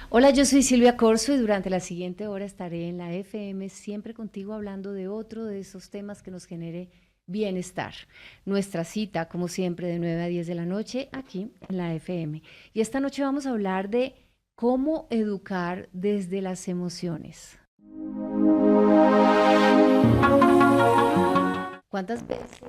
Hola, yo soy Silvia Corso y durante la siguiente hora estaré en la FM, siempre contigo hablando de otro de esos temas que nos genere bienestar. Nuestra cita, como siempre, de 9 a 10 de la noche aquí en la FM. Y esta noche vamos a hablar de cómo educar desde las emociones. ¿Cuántas veces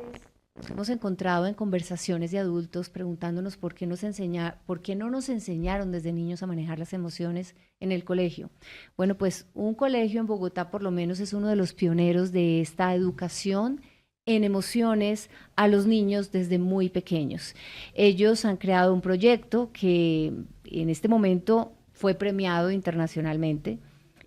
nos hemos encontrado en conversaciones de adultos preguntándonos por qué no nos enseñaron desde niños a manejar las emociones en el colegio? Bueno, pues un colegio en Bogotá por lo menos es uno de los pioneros de esta educación en emociones a los niños desde muy pequeños. Ellos han creado un proyecto que en este momento fue premiado internacionalmente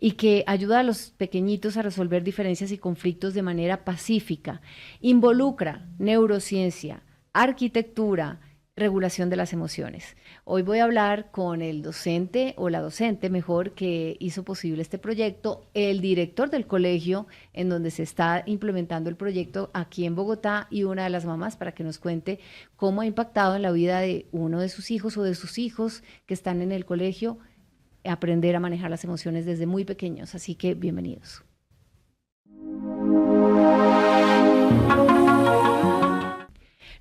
y que ayuda a los pequeñitos a resolver diferencias y conflictos de manera pacífica. Involucra neurociencia, arquitectura, regulación de las emociones. Hoy voy a hablar con el docente o la docente mejor que hizo posible este proyecto, el director del colegio en donde se está implementando el proyecto aquí en Bogotá y una de las mamás para que nos cuente cómo ha impactado en la vida de uno de sus hijos o de sus hijos que están en el colegio aprender a manejar las emociones desde muy pequeños. Así que bienvenidos.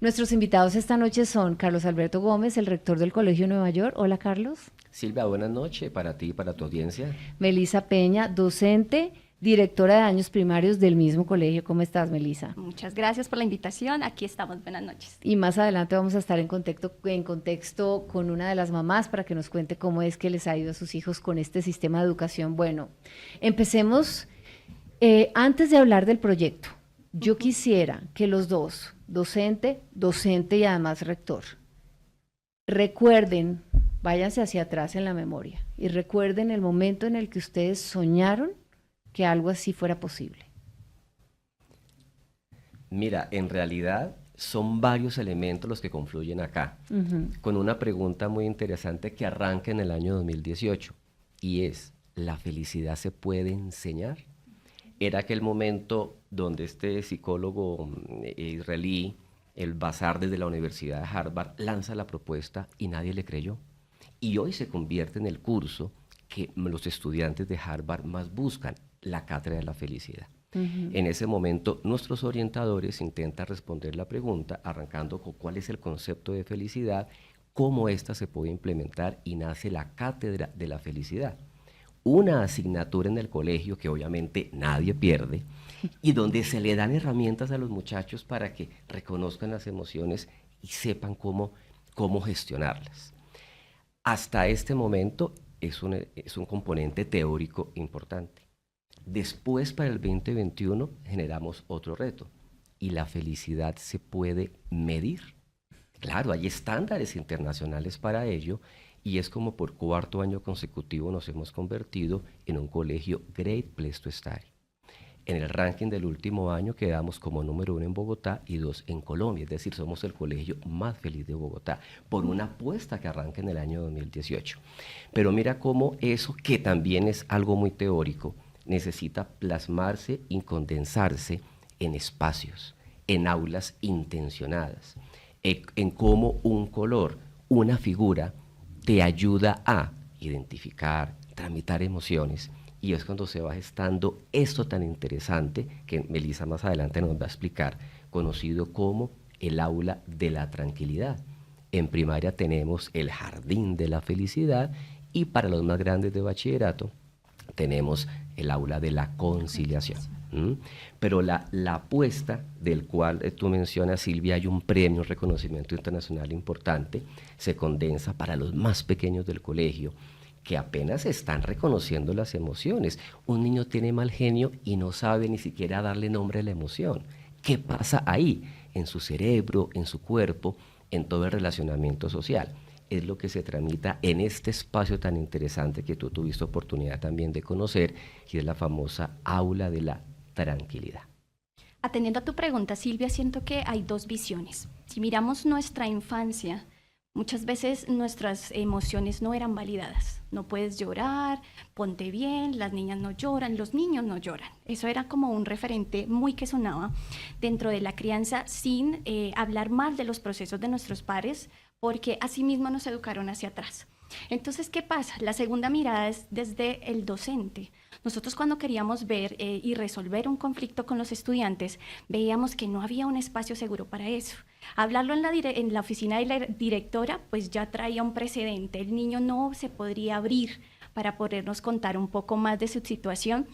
Nuestros invitados esta noche son Carlos Alberto Gómez, el rector del Colegio Nueva York. Hola, Carlos. Silvia, buenas noches para ti y para tu audiencia. Melisa Peña, docente, directora de años primarios del mismo colegio. ¿Cómo estás, Melisa? Muchas gracias por la invitación. Aquí estamos. Buenas noches. Y más adelante vamos a estar en contexto con una de las mamás para que nos cuente cómo es que les ha ido a sus hijos con este sistema de educación. Bueno, empecemos. Antes de hablar del proyecto, yo quisiera que los dos, docente y además rector, recuerden, váyanse hacia atrás en la memoria y recuerden el momento en el que ustedes soñaron que algo así fuera posible. Mira, en realidad son varios elementos los que confluyen acá, con una pregunta muy interesante que arranca en el año 2018 y es, ¿la felicidad se puede enseñar? Era aquel momento donde este psicólogo israelí, el Bazar desde la Universidad de Harvard, lanza la propuesta y nadie le creyó. Y hoy se convierte en el curso que los estudiantes de Harvard más buscan, la cátedra de la felicidad. En ese momento, nuestros orientadores intentan responder la pregunta, arrancando con cuál es el concepto de felicidad, cómo ésta se puede implementar y nace la cátedra de la felicidad. Una asignatura en el colegio que obviamente nadie pierde y donde se le dan herramientas a los muchachos para que reconozcan las emociones y sepan cómo gestionarlas. Hasta este momento es un componente teórico importante. Después, para el 2021, generamos otro reto y la felicidad se puede medir. Claro, hay estándares internacionales para ello y es como por cuarto año consecutivo nos hemos convertido en un colegio Great Place to Study. En el ranking del último año quedamos como número 1 en Bogotá y 2 en Colombia, es decir, somos el colegio más feliz de Bogotá, por una apuesta que arranca en el año 2018. Pero mira cómo eso, que también es algo muy teórico, necesita plasmarse y condensarse en espacios, en aulas intencionadas, en cómo un color, una figura, te ayuda a identificar, tramitar emociones, y es cuando se va gestando esto tan interesante que Melisa más adelante nos va a explicar, conocido como el aula de la tranquilidad. En primaria tenemos el jardín de la felicidad y para los más grandes de bachillerato tenemos el aula de la conciliación. Pero la apuesta del cual tú mencionas, Silvia, hay un premio, un reconocimiento internacional importante, se condensa para los más pequeños del colegio, que apenas están reconociendo las emociones. Un niño tiene mal genio y no sabe ni siquiera darle nombre a la emoción. ¿Qué pasa ahí? En su cerebro, en su cuerpo, en todo el relacionamiento social. Es lo que se tramita en este espacio tan interesante que tú tuviste oportunidad también de conocer, que es la famosa aula de la tranquilidad. Atendiendo a tu pregunta, Silvia, siento que hay dos visiones. Si miramos nuestra infancia, muchas veces nuestras emociones no eran validadas. No puedes llorar, ponte bien, las niñas no lloran, los niños no lloran. Eso era como un referente muy que sonaba dentro de la crianza sin hablar mal de los procesos de nuestros padres, porque así mismo nos educaron hacia atrás. Entonces, ¿qué pasa? La segunda mirada es desde el docente. Nosotros cuando queríamos ver y resolver un conflicto con los estudiantes, veíamos que no había un espacio seguro para eso. Hablarlo en la oficina de la directora, pues ya traía un precedente. El niño no se podría abrir para podernos contar un poco más de su situación.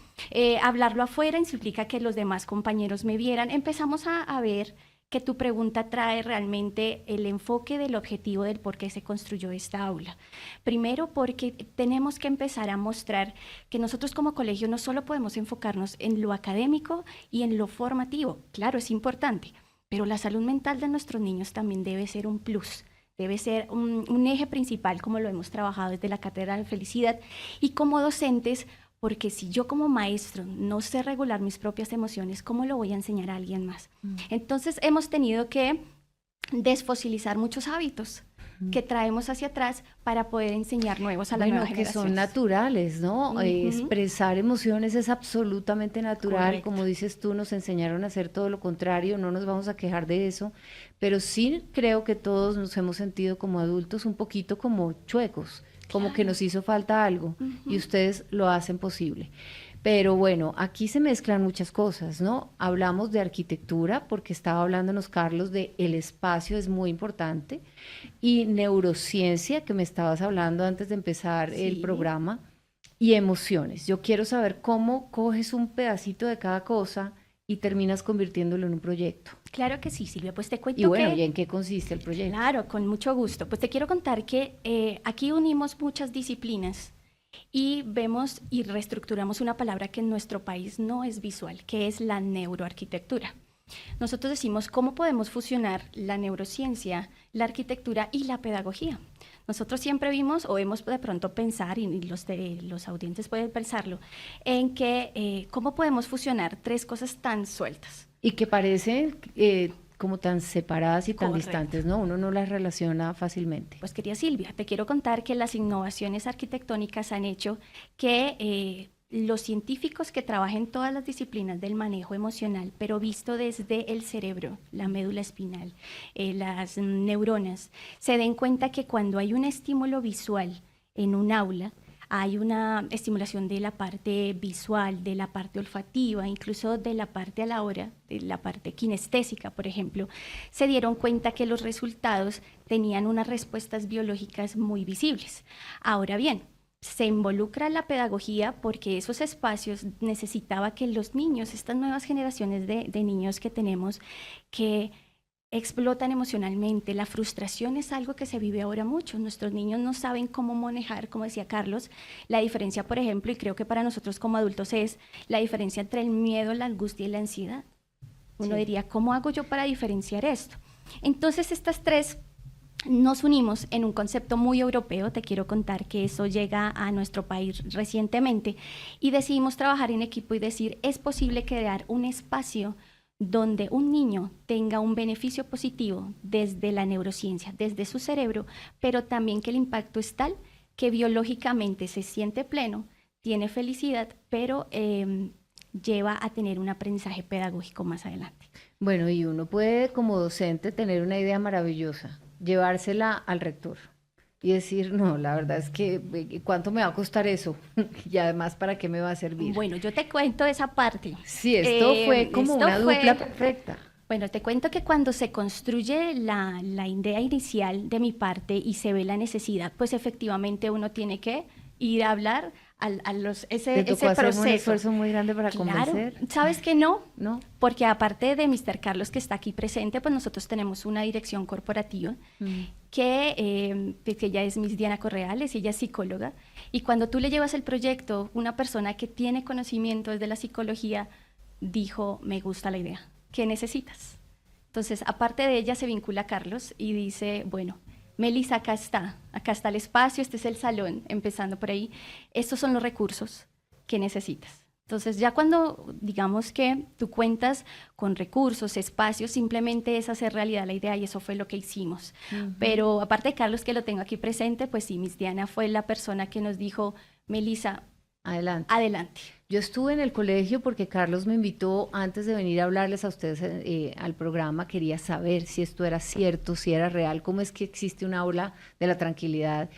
Hablarlo afuera implica que los demás compañeros me vieran. Empezamos a ver que tu pregunta trae realmente el enfoque del objetivo del por qué se construyó esta aula. Primero, porque tenemos que empezar a mostrar que nosotros como colegio no solo podemos enfocarnos en lo académico y en lo formativo, claro, es importante, pero la salud mental de nuestros niños también debe ser un plus. Debe ser un eje principal, como lo hemos trabajado desde la Cátedra de Felicidad, y como docentes, porque si yo como maestro no sé regular mis propias emociones, ¿cómo lo voy a enseñar a alguien más? Entonces hemos tenido que desfosilizar muchos hábitos que traemos hacia atrás para poder enseñar nuevos a las nuevas generaciones. Que son naturales, ¿no? Expresar emociones es absolutamente natural. Correcto. Como dices tú, nos enseñaron a hacer todo lo contrario, no nos vamos a quejar de eso, pero sí creo que todos nos hemos sentido como adultos un poquito como chuecos, como que nos hizo falta algo, y ustedes lo hacen posible. Pero bueno, aquí se mezclan muchas cosas, ¿no? Hablamos de arquitectura, porque estaba hablándonos Carlos de el espacio, es muy importante, y neurociencia, que me estabas hablando antes de empezar el programa, y emociones. Yo quiero saber cómo coges un pedacito de cada cosa y terminas convirtiéndolo en un proyecto. Claro que sí, Silvia, pues te cuento y bueno, ¿y en qué consiste el proyecto? Claro, con mucho gusto. Pues te quiero contar que aquí unimos muchas disciplinas y vemos y reestructuramos una palabra que en nuestro país no es visual, que es la neuroarquitectura. Nosotros decimos cómo podemos fusionar la neurociencia, la arquitectura y la pedagogía. Nosotros siempre vimos o hemos de pronto pensar, y los audientes pueden pensarlo, en que cómo podemos fusionar tres cosas tan sueltas. Y que parecen como tan separadas y tan Correcto. Distantes, ¿no? Uno no las relaciona fácilmente. Pues querida Silvia, te quiero contar que las innovaciones arquitectónicas han hecho que los científicos que trabajan todas las disciplinas del manejo emocional, pero visto desde el cerebro, la médula espinal, las neuronas, se den cuenta que cuando hay un estímulo visual en un aula, hay una estimulación de la parte visual, de la parte olfativa, incluso de la parte a la hora, de la parte kinestésica, por ejemplo, se dieron cuenta que los resultados tenían unas respuestas biológicas muy visibles. Ahora bien, se involucra la pedagogía porque esos espacios necesitaba que los niños, estas nuevas generaciones de niños que tenemos, que explotan emocionalmente. La frustración es algo que se vive ahora mucho. Nuestros niños no saben cómo manejar, como decía Carlos, la diferencia, por ejemplo, y creo que para nosotros como adultos es la diferencia entre el miedo, la angustia y la ansiedad. Uno diría, ¿cómo hago yo para diferenciar esto? Entonces, estas tres nos unimos en un concepto muy europeo. Te quiero contar que eso llega a nuestro país recientemente y decidimos trabajar en equipo y decir, es posible crear un espacio donde un niño tenga un beneficio positivo desde la neurociencia, desde su cerebro, pero también que el impacto es tal que biológicamente se siente pleno, tiene felicidad, pero lleva a tener un aprendizaje pedagógico más adelante. Bueno, y uno puede como docente tener una idea maravillosa, llevársela al rector y decir, no, la verdad es que ¿cuánto me va a costar eso? Y además, ¿para qué me va a servir? Bueno, yo te cuento esa parte. Sí, esto fue como una dupla perfecta. Bueno, te cuento que cuando se construye la idea inicial de mi parte y se ve la necesidad, pues efectivamente uno tiene que ir a hablar ese proceso. Hacer un esfuerzo muy grande para convencer. ¿Sabes que no? No. Porque aparte de Mr. Carlos que está aquí presente, pues nosotros tenemos una dirección corporativa que ella es Miss Diana Correales, ella es psicóloga, y cuando tú le llevas el proyecto, una persona que tiene conocimiento desde la psicología dijo, me gusta la idea, ¿qué necesitas? Entonces, aparte de ella se vincula a Carlos y dice, bueno, Melissa, acá está el espacio, este es el salón, empezando por ahí, estos son los recursos que necesitas. Entonces, ya cuando digamos que tú cuentas con recursos, espacios, simplemente es hacer realidad la idea y eso fue lo que hicimos. Pero aparte de Carlos, que lo tengo aquí presente, pues sí, Miss Diana fue la persona que nos dijo, Melissa, adelante. Yo estuve en el colegio porque Carlos me invitó antes de venir a hablarles a ustedes al programa. Quería saber si esto era cierto, si era real, cómo es que existe un aula de la tranquilidad.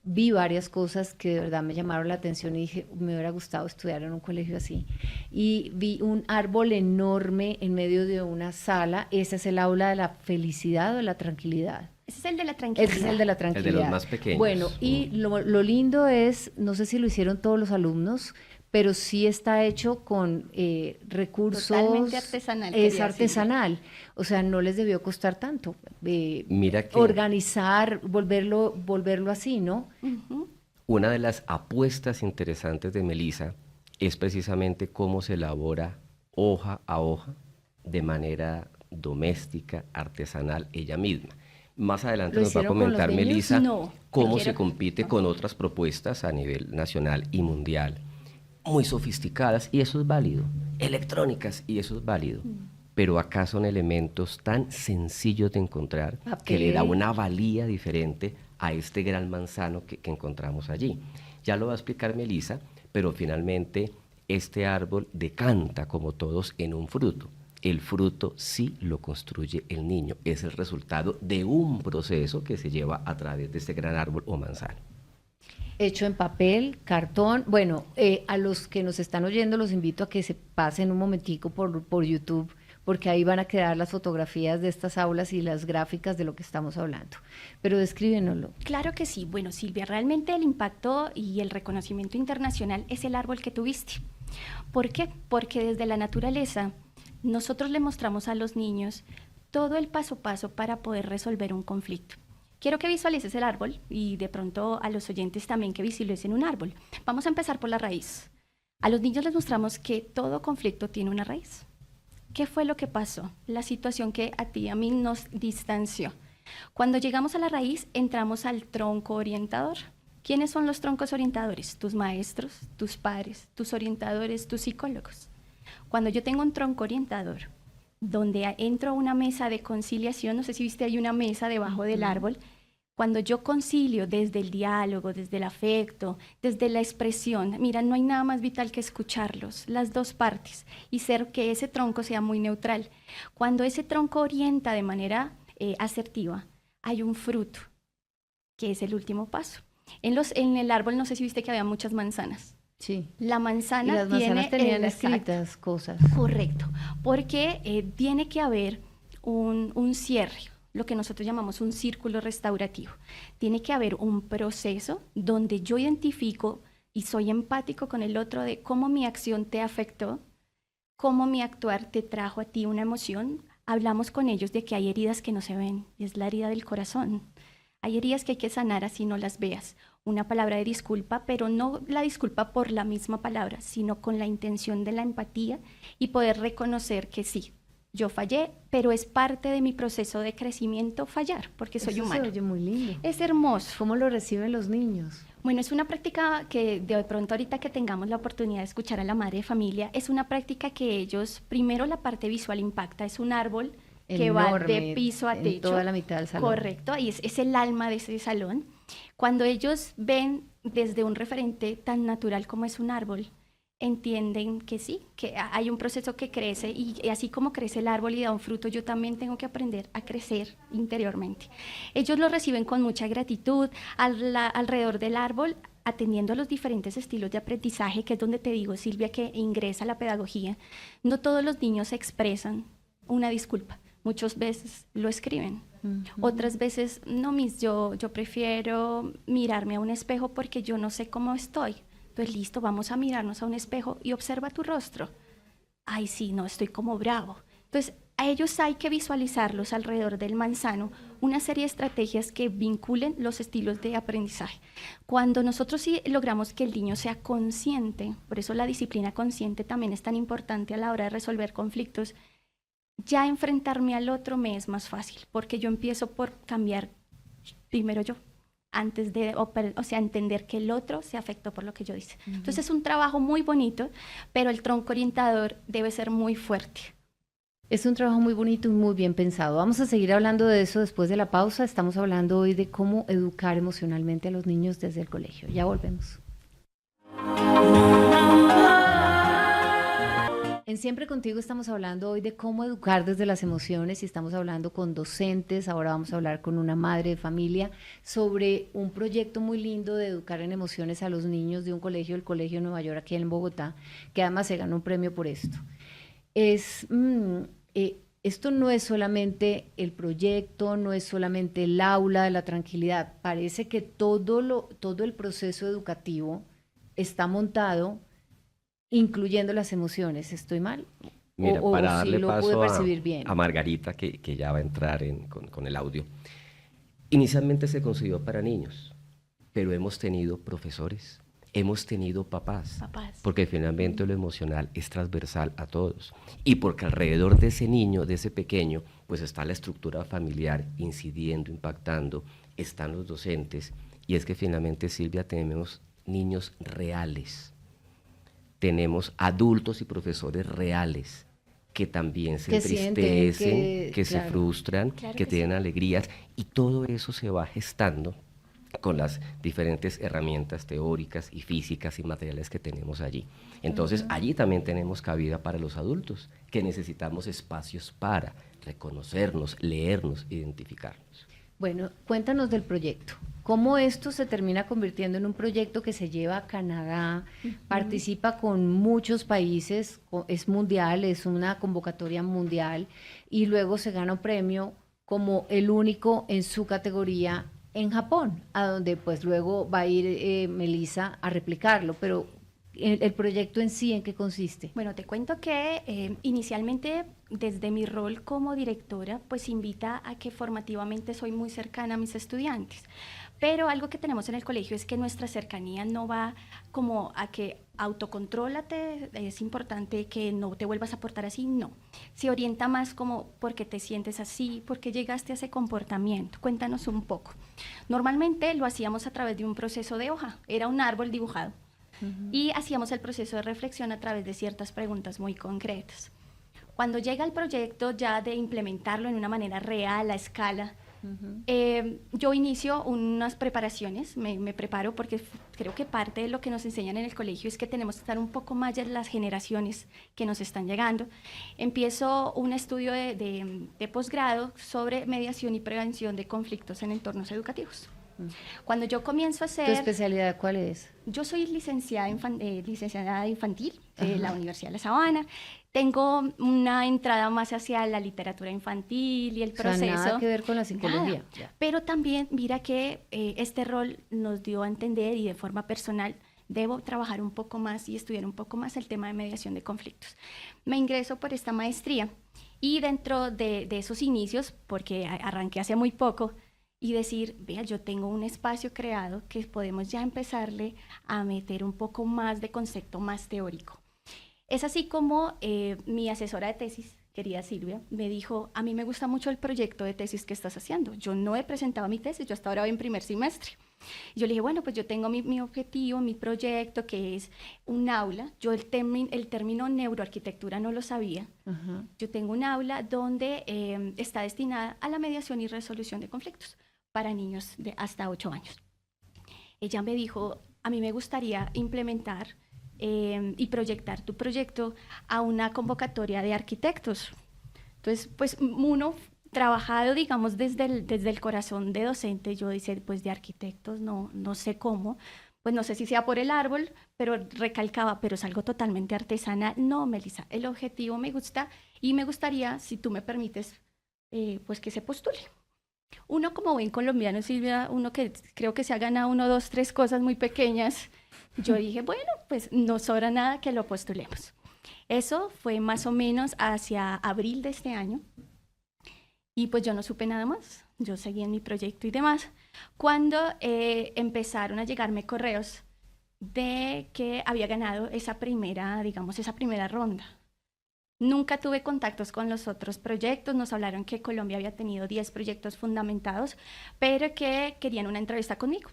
Vi varias cosas que de verdad me llamaron la atención y dije, me hubiera gustado estudiar en un colegio así. Y vi un árbol enorme en medio de una sala. ¿Ese es el aula de la felicidad o de la tranquilidad? Ese es el de la tranquilidad. Ese es el de la tranquilidad. El de los más pequeños. Bueno, y lo lindo es, no sé si lo hicieron todos los alumnos, pero sí está hecho con recursos. Totalmente artesanal. Es artesanal. O sea, no les debió costar tanto. Mira que organizar, volverlo así, ¿no? Uh-huh. una de las apuestas interesantes de Melissa es precisamente cómo se elabora hoja a hoja de manera doméstica, artesanal, ella misma. Más adelante nos va a comentar Melissa cómo se compite con otras propuestas a nivel nacional y mundial, muy sofisticadas, y eso es válido, electrónicas, y eso es válido. Pero acá son elementos tan sencillos de encontrar que le da una valía diferente a este gran manzano que encontramos allí. Ya lo va a explicar Melissa, pero finalmente este árbol decanta, como todos, en un fruto. El fruto sí lo construye el niño, es el resultado de un proceso que se lleva a través de este gran árbol o manzano. Hecho en papel, cartón. Bueno, a los que nos están oyendo los invito a que se pasen un momentico por YouTube, porque ahí van a quedar las fotografías de estas aulas y las gráficas de lo que estamos hablando. Pero descríbenoslo. Claro que sí. Bueno, Silvia, realmente el impacto y el reconocimiento internacional es el árbol que tuviste. ¿Por qué? Porque desde la naturaleza nosotros le mostramos a los niños todo el paso a paso para poder resolver un conflicto. Quiero que visualices el árbol y de pronto a los oyentes también que visualicen un árbol. Vamos a empezar por la raíz. A los niños les mostramos que todo conflicto tiene una raíz. ¿Qué fue lo que pasó? La situación que a ti y a mí nos distanció. Cuando llegamos a la raíz, entramos al tronco orientador. ¿Quiénes son los troncos orientadores? Tus maestros, tus padres, tus orientadores, tus psicólogos. Cuando yo tengo un tronco orientador, donde entro a una mesa de conciliación, no sé si viste, hay una mesa debajo del árbol, cuando yo concilio desde el diálogo, desde el afecto, desde la expresión, mira, no hay nada más vital que escucharlos, las dos partes, y ser que ese tronco sea muy neutral. Cuando ese tronco orienta de manera asertiva, hay un fruto, que es el último paso. En el árbol, no sé si viste que había muchas manzanas. Sí. La manzana y las manzanas tenían escritas cosas. Correcto, porque tiene que haber un cierre, lo que nosotros llamamos un círculo restaurativo. Tiene que haber un proceso donde yo identifico y soy empático con el otro de cómo mi acción te afectó, cómo mi actuar te trajo a ti una emoción. Hablamos con ellos de que hay heridas que no se ven, y es la herida del corazón. Hay heridas que hay que sanar así no las veas. Una palabra de disculpa, pero no la disculpa por la misma palabra, sino con la intención de la empatía y poder reconocer que sí, yo fallé, pero es parte de mi proceso de crecimiento fallar, porque soy humano. Se oye muy lindo. Es hermoso. ¿Cómo lo reciben los niños? Bueno, es una práctica que de pronto ahorita que tengamos la oportunidad de escuchar a la madre de familia, es una práctica que ellos, primero la parte visual impacta, es un árbol que enorme, va de piso a techo. En toda la mitad del salón. Correcto, y es el alma de ese salón. Cuando ellos ven desde un referente tan natural como es un árbol, entienden que sí, que hay un proceso que crece y así como crece el árbol y da un fruto, yo también tengo que aprender a crecer interiormente. Ellos lo reciben con mucha gratitud alrededor del árbol, atendiendo a los diferentes estilos de aprendizaje, que es donde te digo, Silvia, que ingresa la pedagogía. No todos los niños expresan una disculpa. Muchas veces lo escriben, otras veces no, yo prefiero mirarme a un espejo porque yo no sé cómo estoy. Entonces, listo, vamos a mirarnos a un espejo y observa tu rostro. Ay, sí, no, estoy como bravo. Entonces, a ellos hay que visualizarlos alrededor del manzano, una serie de estrategias que vinculen los estilos de aprendizaje. Cuando nosotros sí logramos que el niño sea consciente, por eso la disciplina consciente también es tan importante a la hora de resolver conflictos, ya enfrentarme al otro me es más fácil, porque yo empiezo por cambiar primero yo, antes de, entender que el otro se afectó por lo que yo hice. Entonces es un trabajo muy bonito, pero el tronco orientador debe ser muy fuerte. Es un trabajo muy bonito y muy bien pensado. Vamos a seguir hablando de eso después de la pausa. Estamos hablando hoy de cómo educar emocionalmente a los niños desde el colegio. Ya volvemos. En Siempre Contigo estamos hablando hoy de cómo educar desde las emociones y estamos hablando con docentes, ahora vamos a hablar con una madre de familia sobre un proyecto muy lindo de educar en emociones a los niños de un colegio, el Colegio Nueva York aquí en Bogotá, que además se ganó un premio por esto. Esto no es solamente el proyecto, no es solamente el aula de la tranquilidad, parece que todo el proceso educativo está montado incluyendo las emociones. ¿Estoy mal? Mira, para darle sí lo pude paso percibir bien. a Margarita, que ya va a entrar con el audio. Inicialmente se concibió para niños, pero hemos tenido profesores, hemos tenido papás, porque finalmente lo emocional es transversal a todos. Y porque alrededor de ese niño, de ese pequeño, pues está la estructura familiar incidiendo, impactando, están los docentes. Y es que finalmente, Silvia, tenemos niños reales. Tenemos adultos y profesores reales que también se entristecen, que se frustran, que tienen alegrías, y todo eso se va gestando con las diferentes herramientas teóricas y físicas y materiales que tenemos allí. Entonces, allí también tenemos cabida para los adultos, que necesitamos espacios para reconocernos, leernos, identificarnos. Bueno, cuéntanos del proyecto. ¿Cómo esto se termina convirtiendo en un proyecto que se lleva a Canadá, participa con muchos países, es mundial, es una convocatoria mundial, y luego se gana un premio como el único en su categoría en Japón, a donde pues luego va a ir Melissa a replicarlo? Pero el proyecto en sí, ¿en qué consiste? Bueno, te cuento que inicialmente, desde mi rol como directora, pues invita a que formativamente soy muy cercana a mis estudiantes. Pero algo que tenemos en el colegio es que nuestra cercanía no va como a que autocontrólate, es importante que no te vuelvas a portar así, no. Se orienta más como porque te sientes así, porque llegaste a ese comportamiento. Cuéntanos un poco. Normalmente lo hacíamos a través de un proceso de hoja, era un árbol dibujado. Y hacíamos el proceso de reflexión a través de ciertas preguntas muy concretas. Cuando llega el proyecto ya de implementarlo en una manera real, a escala, yo inicio unas preparaciones, me preparo porque creo que parte de lo que nos enseñan en el colegio es que tenemos que estar un poco más en las generaciones que nos están llegando. Empiezo un estudio de posgrado sobre mediación y prevención de conflictos en entornos educativos. Cuando yo comienzo a hacer... ¿Tu especialidad cuál es? Yo soy licenciada infantil de la Universidad de La Sabana. Tengo una entrada más hacia la literatura infantil y el proceso. O sea, nada que ver con la psicología. Pero también, mira que este rol nos dio a entender, y de forma personal, debo trabajar un poco más y estudiar un poco más el tema de mediación de conflictos. Me ingreso por esta maestría y dentro de esos inicios, porque arranqué hace muy poco, y decir, vea, yo tengo un espacio creado que podemos ya empezarle a meter un poco más de concepto más teórico. Es así como mi asesora de tesis, querida Silvia, me dijo, a mí me gusta mucho el proyecto de tesis que estás haciendo. Yo no he presentado mi tesis, yo hasta ahora voy en primer semestre. Yo le dije, bueno, pues yo tengo mi objetivo, mi proyecto, que es un aula. Yo el término neuroarquitectura no lo sabía. Yo tengo un aula donde está destinada a la mediación y resolución de conflictos para niños de hasta 8 años. Ella me dijo, a mí me gustaría implementar y proyectar tu proyecto a una convocatoria de arquitectos. Entonces, pues uno trabajado, digamos, desde el corazón de docente, yo dice, pues de arquitectos no sé cómo, pues no sé si sea por el árbol, pero recalcaba, pero es algo totalmente artesanal. No, Melissa, el objetivo me gusta y me gustaría, si tú me permites, pues que se postule. Uno como buen colombiano, Silvia, uno que creo que se ha ganado 1, 2, 3 cosas muy pequeñas, yo dije, bueno, pues no sobra nada que lo postulemos. Eso fue más o menos hacia abril de este año y pues yo no supe nada más, yo seguí en mi proyecto y demás, cuando empezaron a llegarme correos de que había ganado esa primera ronda. Nunca tuve contactos con los otros proyectos, nos hablaron que Colombia había tenido 10 proyectos fundamentados, pero que querían una entrevista conmigo.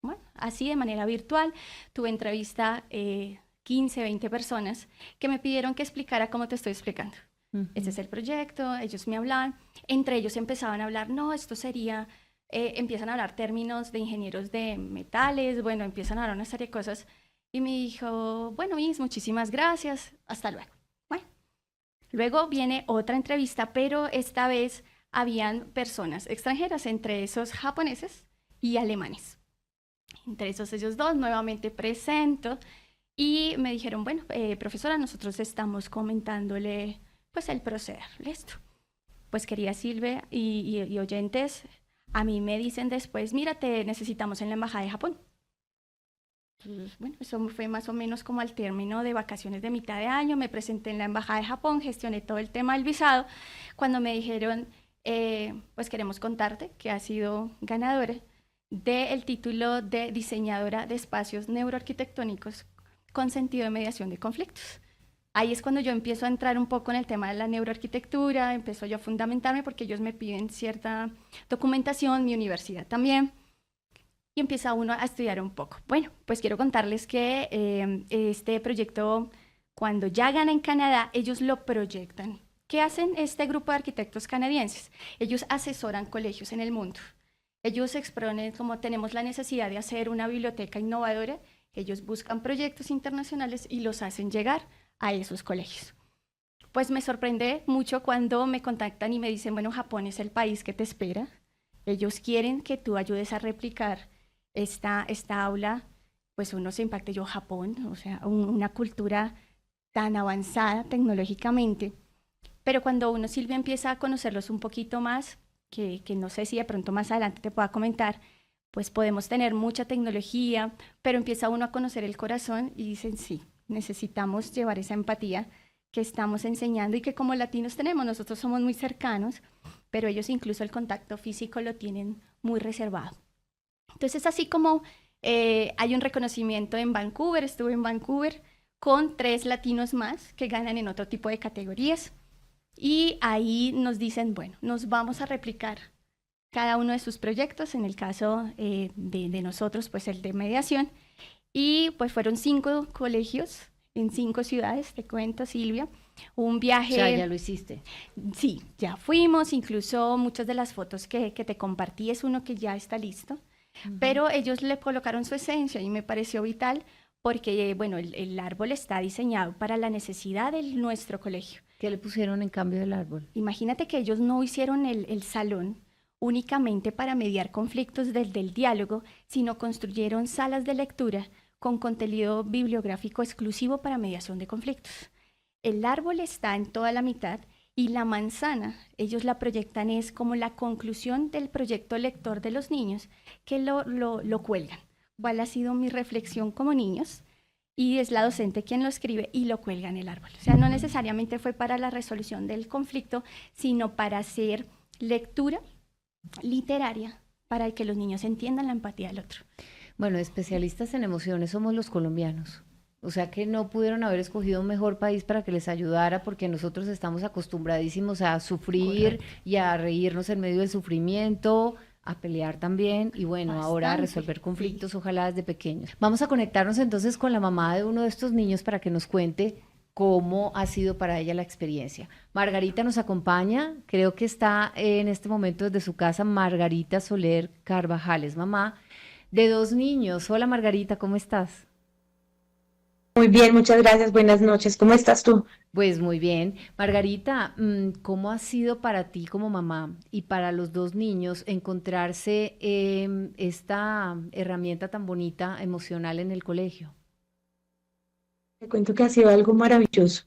Bueno, así de manera virtual, tuve entrevista 15, 20 personas que me pidieron que explicara cómo te estoy explicando. Este es el proyecto, ellos me hablaban, entre ellos empezaban a hablar, no, esto sería, empiezan a hablar términos de ingenieros de metales, bueno, empiezan a hablar una serie de cosas, y me dijo, bueno, Miss, muchísimas gracias, hasta luego. Bueno, Luego viene otra entrevista, pero esta vez habían personas extranjeras, entre esos japoneses y alemanes. Entre esos ellos dos, nuevamente presento y me dijeron, bueno, profesora, nosotros estamos comentándole pues el proceder, listo. Pues querida Silvia y oyentes, a mí me dicen después, mira, te necesitamos en la Embajada de Japón. Entonces, bueno, eso fue más o menos como al término de vacaciones de mitad de año, me presenté en la Embajada de Japón, gestioné todo el tema del visado, cuando me dijeron, pues queremos contarte que has sido ganadora del título de diseñadora de espacios neuroarquitectónicos con sentido de mediación de conflictos. Ahí es cuando yo empiezo a entrar un poco en el tema de la neuroarquitectura, empiezo yo a fundamentarme porque ellos me piden cierta documentación, mi universidad también, y empieza uno a estudiar un poco. Bueno, pues quiero contarles que este proyecto, cuando ya gana en Canadá, ellos lo proyectan. ¿Qué hacen este grupo de arquitectos canadienses? Ellos asesoran colegios en el mundo. Ellos exponen como tenemos la necesidad de hacer una biblioteca innovadora, ellos buscan proyectos internacionales y los hacen llegar a esos colegios. Pues me sorprende mucho cuando me contactan y me dicen, bueno, Japón es el país que te espera. Ellos quieren que tú ayudes a replicar esta aula. Pues uno se impacta, yo Japón, o sea, una cultura tan avanzada tecnológicamente. Pero cuando uno, Silvia, empieza a conocerlos un poquito más, que no sé si de pronto más adelante te pueda comentar, pues podemos tener mucha tecnología, pero empieza uno a conocer el corazón y dicen, sí, necesitamos llevar esa empatía que estamos enseñando y que como latinos tenemos, nosotros somos muy cercanos, pero ellos incluso el contacto físico lo tienen muy reservado. Entonces, así como hay un reconocimiento en Vancouver, estuve en Vancouver con 3 latinos más que ganan en otro tipo de categorías y ahí nos dicen, bueno, nos vamos a replicar cada uno de sus proyectos, en el caso de nosotros, pues el de mediación, y pues fueron 5 colegios en 5 ciudades, te cuento, Silvia, un viaje... O sea, ya lo hiciste. Sí, ya fuimos, incluso muchas de las fotos que te compartí es uno que ya está listo, pero ellos le colocaron su esencia y me pareció vital porque, bueno, el árbol está diseñado para la necesidad de nuestro colegio. ¿Qué le pusieron en cambio del árbol? Imagínate que ellos no hicieron el salón únicamente para mediar conflictos desde el diálogo, sino construyeron salas de lectura con contenido bibliográfico exclusivo para mediación de conflictos. El árbol está en toda la mitad y la manzana, ellos la proyectan es como la conclusión del proyecto lector de los niños que lo cuelgan. ¿Cuál ha sido mi reflexión como niños? Y es la docente quien lo escribe y lo cuelga en el árbol. O sea, no necesariamente fue para la resolución del conflicto, sino para hacer lectura literaria para que los niños entiendan la empatía del otro. Bueno, especialistas en emociones somos los colombianos. O sea que no pudieron haber escogido un mejor país para que les ayudara porque nosotros estamos acostumbradísimos a sufrir. Correcto. Y a reírnos en medio del sufrimiento, a pelear también y bueno, bastante. Ahora a resolver conflictos, sí. Ojalá desde pequeños. Vamos a conectarnos entonces con la mamá de uno de estos niños para que nos cuente cómo ha sido para ella la experiencia. Margarita nos acompaña, creo que está en este momento desde su casa Margarita Soler Carvajal, es mamá de 2 niños. Hola Margarita, ¿cómo estás? Muy bien, muchas gracias, buenas noches, ¿cómo estás tú? Pues muy bien. Margarita, ¿cómo ha sido para ti como mamá y para los 2 niños encontrarse esta herramienta tan bonita emocional en el colegio? Te cuento que ha sido algo maravilloso,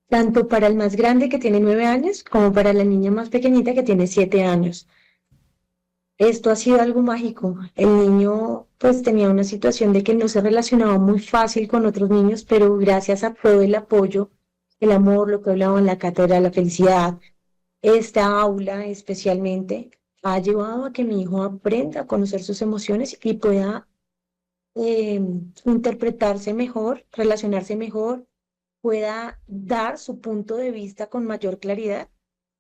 tanto para el más grande que tiene 9 años, como para la niña más pequeñita que tiene 7 años. Esto ha sido algo mágico. El niño pues tenía una situación de que no se relacionaba muy fácil con otros niños, pero gracias a todo el apoyo, el amor, lo que hablaba en la cátedra, la felicidad, esta aula especialmente ha llevado a que mi hijo aprenda a conocer sus emociones y pueda interpretarse mejor, relacionarse mejor, pueda dar su punto de vista con mayor claridad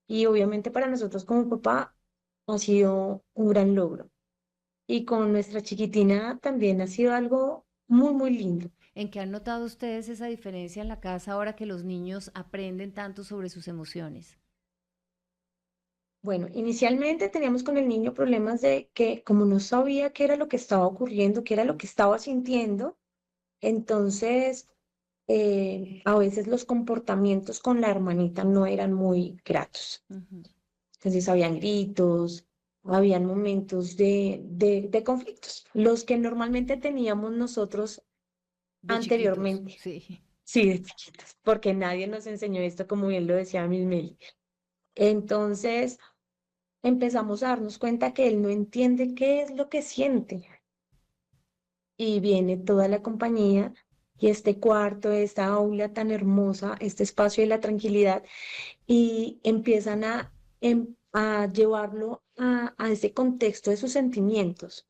y obviamente para nosotros como papá ha sido un gran logro. Y con nuestra chiquitina también ha sido algo muy, muy lindo. ¿En qué han notado ustedes esa diferencia en la casa ahora que los niños aprenden tanto sobre sus emociones? Bueno, inicialmente teníamos con el niño problemas de que como no sabía qué era lo que estaba ocurriendo, qué era lo que estaba sintiendo, entonces a veces los comportamientos con la hermanita no eran muy gratos. Entonces habían gritos, habían momentos de conflictos, los que normalmente teníamos nosotros De chiquitos, anteriormente. sí. Sí, de chiquitos, porque nadie nos enseñó esto, como bien lo decía Miss Meli. Entonces empezamos a darnos cuenta que él no entiende qué es lo que siente. Y viene toda la compañía y este cuarto, esta aula tan hermosa, este espacio de la tranquilidad, y empiezan a llevarlo a ese contexto de sus sentimientos.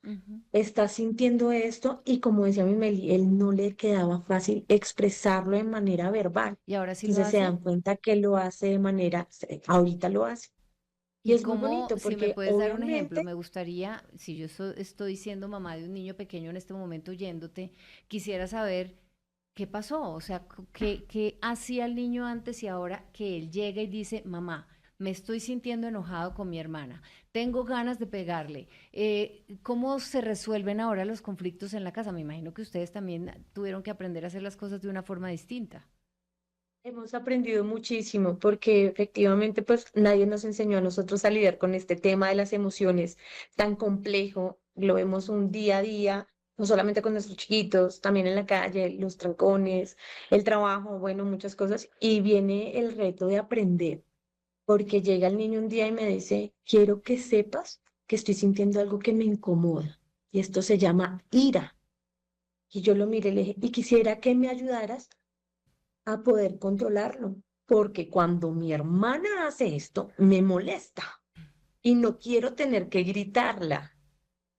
Está sintiendo esto y como decía mi Meli, él no le quedaba fácil expresarlo de manera verbal. ¿Y ahora sí lo Entonces se hace? dan cuenta que lo hace de manera, ahorita lo hace. Y Y es muy cómo, bonito si me porque puedes dar un ejemplo, obviamente me gustaría, si yo estoy siendo mamá de un niño pequeño en este momento oyéndote, quisiera saber qué pasó, o sea, qué hacía el niño antes y ahora que él llega y dice, mamá, me estoy sintiendo enojado con mi hermana, tengo ganas de pegarle. ¿Cómo se resuelven ahora los conflictos en la casa? Me imagino que ustedes también tuvieron que aprender a hacer las cosas de una forma distinta. hemos aprendido muchísimo porque efectivamente pues nadie nos enseñó a nosotros a lidiar con este tema de las emociones tan complejo. Lo vemos un día a día, no solamente con nuestros chiquitos, también en la calle, los trancones, el trabajo, bueno, muchas cosas. Y viene el reto de aprender, porque llega el niño un día y me dice, quiero que sepas que estoy sintiendo algo que me incomoda. Y esto se llama ira. Y yo lo miré y le dije, y quisiera que me ayudaras a poder controlarlo, porque cuando mi hermana hace esto, me molesta y no quiero tener que gritarla.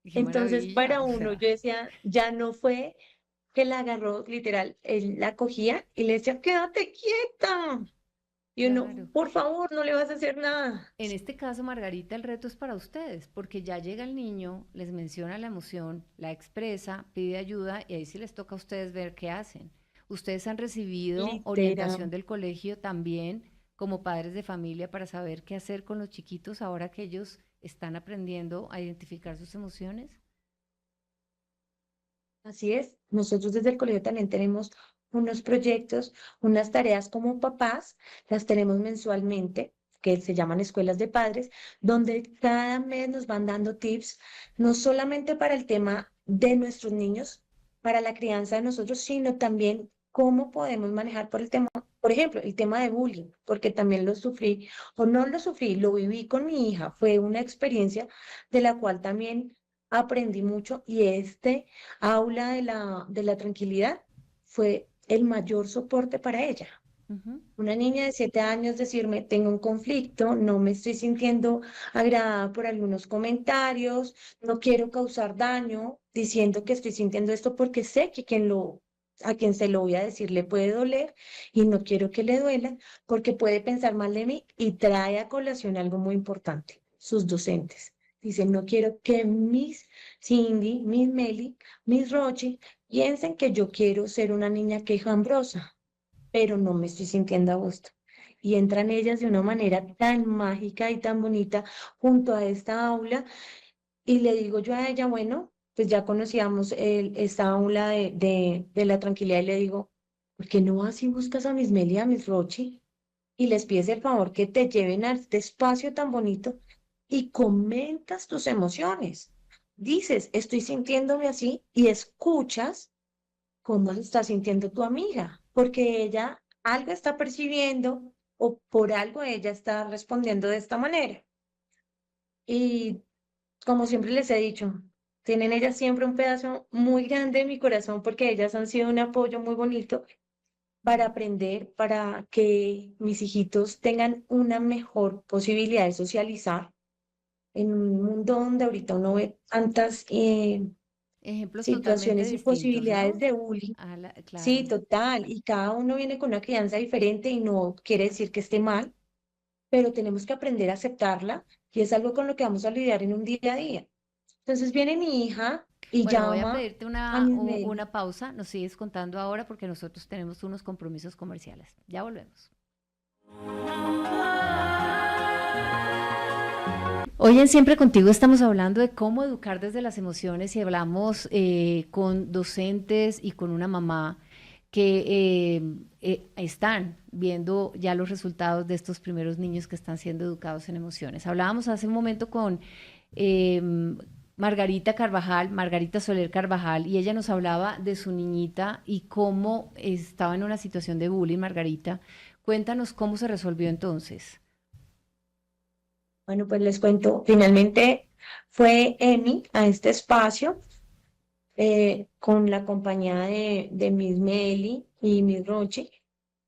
Y qué Entonces, maravilla, para o uno, sea, yo decía, ya no fue que la agarró literal, él la cogía y le decía, quédate quieta. Y uno, claro. por favor, no le vas a hacer nada. En este caso, Margarita, el reto es para ustedes, porque ya llega el niño, les menciona la emoción, la expresa, pide ayuda y ahí sí les toca a ustedes ver qué hacen. Ustedes han recibido orientación Literal. del colegio también como padres de familia para saber qué hacer con los chiquitos ahora que ellos están aprendiendo a identificar sus emociones. Así es, nosotros desde el colegio también tenemos unos proyectos, unas tareas como papás, las tenemos mensualmente, que se llaman escuelas de padres, donde cada mes nos van dando tips, no solamente para el tema de nuestros niños, para la crianza de nosotros, sino también cómo podemos manejar por el tema, por ejemplo, el tema de bullying, porque también lo sufrí, o no lo sufrí, lo viví con mi hija, fue una experiencia de la cual también aprendí mucho y aula de la tranquilidad fue el mayor soporte para ella. Ujú. Una niña de 7 años decirme, tengo un conflicto, no me estoy sintiendo agradada por algunos comentarios, no quiero causar daño diciendo que estoy sintiendo esto porque sé que a quien se lo voy a decir le puede doler y no quiero que le duela porque puede pensar mal de mí y trae a colación algo muy importante, sus docentes. Dicen, no quiero que Miss Cindy, Miss Meli, Miss Roche piensen que yo quiero ser una niña quejambrosa, pero no me estoy sintiendo a gusto. Y entran ellas de una manera tan mágica y tan bonita junto a esta aula y le digo yo a ella, bueno, pues ya conocíamos esta aula de la tranquilidad y le digo, ¿por qué no vas y buscas a Miss Meli y a Miss Rochi y les pides el favor que te lleven a este espacio tan bonito y comentas tus emociones? Dices, estoy sintiéndome así y escuchas cómo se está sintiendo tu amiga, porque ella algo está percibiendo o por algo ella está respondiendo de esta manera. Y como siempre les he dicho, tienen ellas siempre un pedazo muy grande de mi corazón porque ellas han sido un apoyo muy bonito para aprender, para que mis hijitos tengan una mejor posibilidad de socializar en un mundo donde ahorita uno ve tantas Ejemplos totalmente situaciones y distintos, posibilidades ¿no? de bullying. Sí, Claro. total. Y cada uno viene con una crianza diferente y no quiere decir que esté mal, pero tenemos que aprender a aceptarla y es algo con lo que vamos a lidiar en un día a día. Entonces viene mi hija y Bueno, voy a llama pedirte a Miss Mary. una pausa. Nos sigues contando ahora porque nosotros tenemos unos compromisos comerciales. Ya volvemos. Hoy en Siempre Contigo estamos hablando de cómo educar desde las emociones y hablamos con docentes y con una mamá que están viendo ya los resultados de estos primeros niños que están siendo educados en emociones. Hablábamos hace un momento con Margarita Soler Carvajal, y ella nos hablaba de su niñita y cómo estaba en una situación de bullying. Margarita, cuéntanos cómo se resolvió entonces. Bueno, pues les cuento, finalmente fue Emi a este espacio con la compañía de Miss Meli y Miss Roche,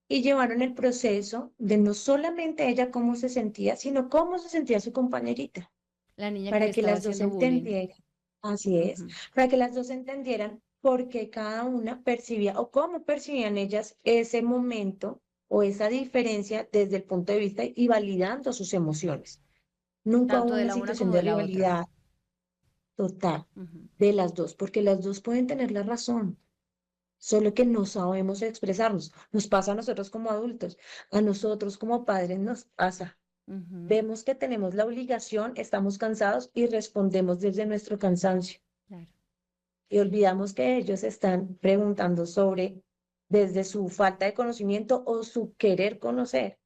y llevaron el proceso de no solamente ella cómo se sentía, sino cómo se sentía su compañerita, La niña que para le que estaba las dos haciendo bullying. entendieran, así es, para que las dos entendieran por qué cada una percibía o cómo percibían ellas ese momento o esa diferencia desde el punto de vista y validando sus emociones. Nunca Tanto hubo de una la una situación como de de la otra. rivalidad total Ujú. de las dos, porque las dos pueden tener la razón, solo que no sabemos expresarnos. Nos pasa a nosotros como adultos, a nosotros como padres nos pasa. Ujú. Vemos que tenemos la obligación, estamos cansados y respondemos desde nuestro cansancio. Claro. Y olvidamos que ellos están preguntando sobre desde su falta de conocimiento o su querer conocer.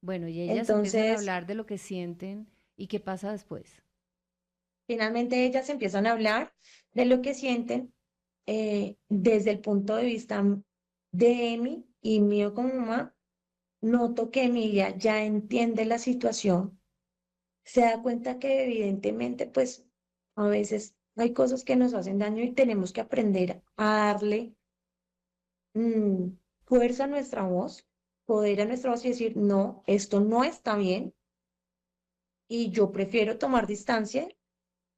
Bueno, y ellas empiezan a Entonces, hablar de lo que sienten y qué pasa después. finalmente ellas empiezan a hablar de lo que sienten desde el punto de vista de Emi y mío como mamá. Noto que Emilia ya entiende la situación, se da cuenta que evidentemente pues a veces hay cosas que nos hacen daño y tenemos que aprender a darle mm, fuerza a nuestra voz, poder a nuestra voz y decir, no, esto no está bien y yo prefiero tomar distancia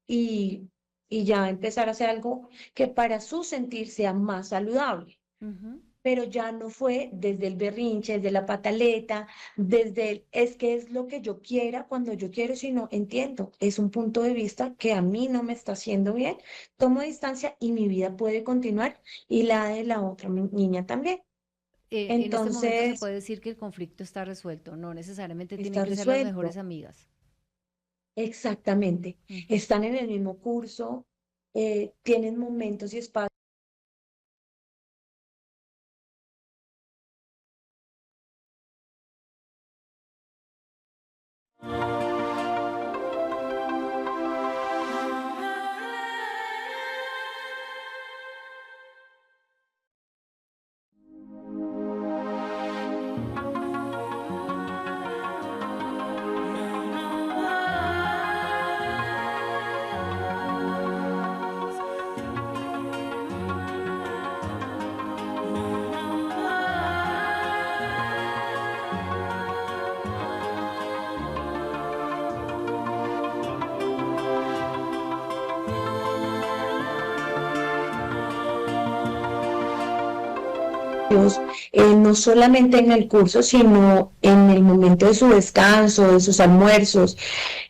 y, y ya empezar a hacer algo que para su sentir sea más saludable. Ujú. Pero ya no fue desde el berrinche, desde la pataleta, desde el es que es lo que yo quiera cuando yo quiero, sino entiendo, es un punto de vista que a mí no me está haciendo bien, tomo distancia y mi vida puede continuar y la de la otra niña también. En este momento se Entonces, puede decir que el conflicto está resuelto, no necesariamente tienen está que ser las resuelto, mejores amigas. exactamente. Ujú. Están en el mismo curso, tienen momentos y espacios. No solamente en el curso, sino en el momento de su descanso, de sus almuerzos,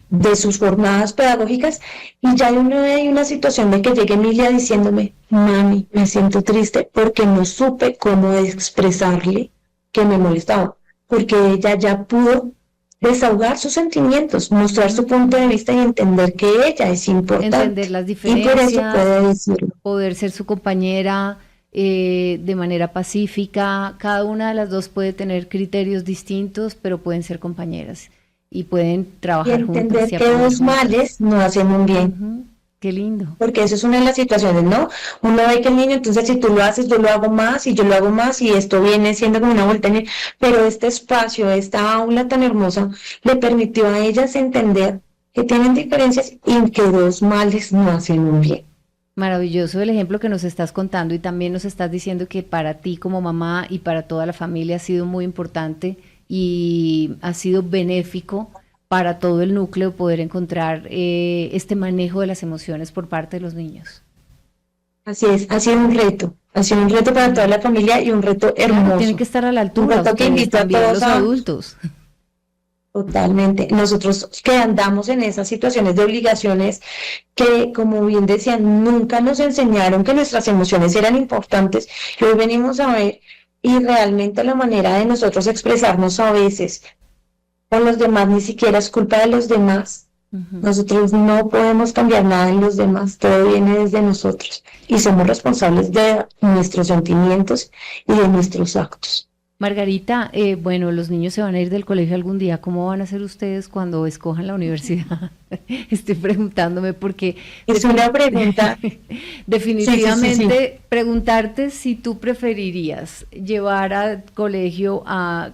de sus jornadas pedagógicas, y ya hay una situación de que llegue Emilia diciéndome, mami, me siento triste porque no supe cómo expresarle que me molestaba, porque ella ya pudo desahogar sus sentimientos, mostrar su punto de vista y entender que ella es Entender importante, las y por eso diferencias, puede decirlo. poder ser su compañera de manera pacífica. Cada una de las dos puede tener criterios distintos, pero pueden ser compañeras y pueden Y trabajar juntas entender y que aprender dos juntas. males no hacen un bien. Ujú. Qué lindo. Porque eso es una de las situaciones, ¿no? Uno ve que el niño, entonces si tú lo haces, yo lo hago más y yo lo hago más y esto viene siendo como una vuelta. Pero este espacio, esta aula tan hermosa, le permitió a ellas entender que tienen diferencias y que dos males no hacen un bien. Maravilloso el ejemplo que nos estás contando, y también nos estás diciendo que para ti como mamá y para toda la familia ha sido muy importante y ha sido benéfico para todo el núcleo poder encontrar este manejo de las emociones por parte de los niños. Así es, ha sido un reto para toda la familia y un reto Claro, tienen que hermoso. estar a la Un altura reto que ustedes invito a también, todos los a. adultos. Totalmente. Nosotros que andamos en esas situaciones de obligaciones que, como bien decían, nunca nos enseñaron que nuestras emociones eran importantes, y hoy venimos a ver y realmente la manera de nosotros expresarnos a veces con los demás ni siquiera es culpa de los demás. Nosotros no podemos cambiar nada en los demás, todo viene desde nosotros y somos responsables de nuestros sentimientos y de nuestros actos. Margarita, bueno, los niños se van a ir del colegio algún día. ¿Cómo van a hacer ustedes cuando escojan la universidad? Estoy preguntándome porque es una pregunta. Definitivamente sí. Preguntarte si tú preferirías llevar al colegio a